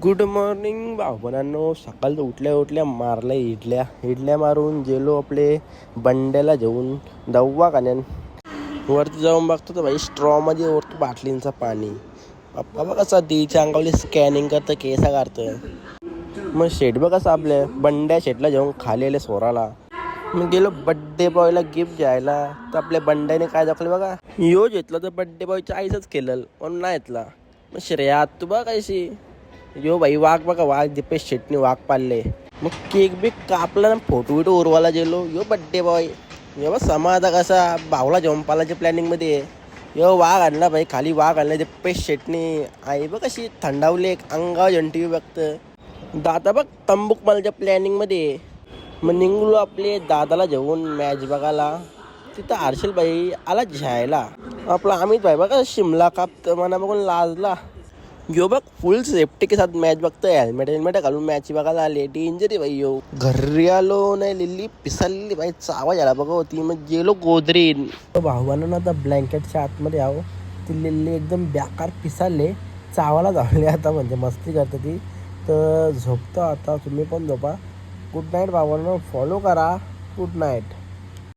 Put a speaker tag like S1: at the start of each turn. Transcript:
S1: Good morning भावनांनो. सकाळी उठल्या उठल्या मारल्या इडल्या मारून गेलो आपले बंड्याला घेऊन दवाखान्यात. वरती जाऊन बघतो तर भाई स्ट्रॉमध्ये वरती बाटलींचं पाणी. पप्पा बघ कसा तिच्या अंगावली स्कॅनिंग करतं, केसा काढतं. मग शेट बघ कसं आपल्या बंड्या शेटला घेऊन खाली आले सोराला. मग गेलो बड्डे बॉयला गिफ्ट द्यायला. तर आपल्या बंड्याने काय दाखवलं बघा, यो घेतलं तर बड्डे बॉयच्या आईसच केलं म्हणून नाही घेतला. मग श्रेया तू बघ कशी यो भाई वाघ बघा, वाघ दीपेश शेटने वाघ पाळले. मग केक बी कापला ना, फोटो बिटो उरवायला गेलो. यो बड्डे बॉय यो बघ समा आता कसा भावला जेवण पालाच्या प्लॅनिंगमध्ये आहे. यो वाघ आणला भाई, खाली वाघ आणला दीपेश शेटने. आई बघ कशी थंडावली अंगावर जंटी बघतं. दादा बघ तंबूक मालाच्या प्लॅनिंगमध्ये. मग निघलो आपले दादाला घेऊन मॅच बघायला. तिथं हर्षल भाई आला झ्यायला. आपला अमित भाई बघा शिमला काप मना बघून लाजला. यो बघ फुल सेफ्टी के साथ मॅच बघतोय, हेल्मेट घालून मॅच बघायला आले. डेंजर आहे भाई. यो घरी आलो नाही, लिल्ली पिसालली भाई, चावा झाला बघा होती. मग गेलो गोदरीन. भावानं आता ब्लँकेटच्या आतमध्ये आहो. ती लिल्ली एकदम बेकार पिसालले, चावाला जावले आता, म्हणजे मस्ती करते ती. तर झोपतो आता, तुम्ही पण झोपा. गुड नाईट भावानं, फॉलो करा. Good night.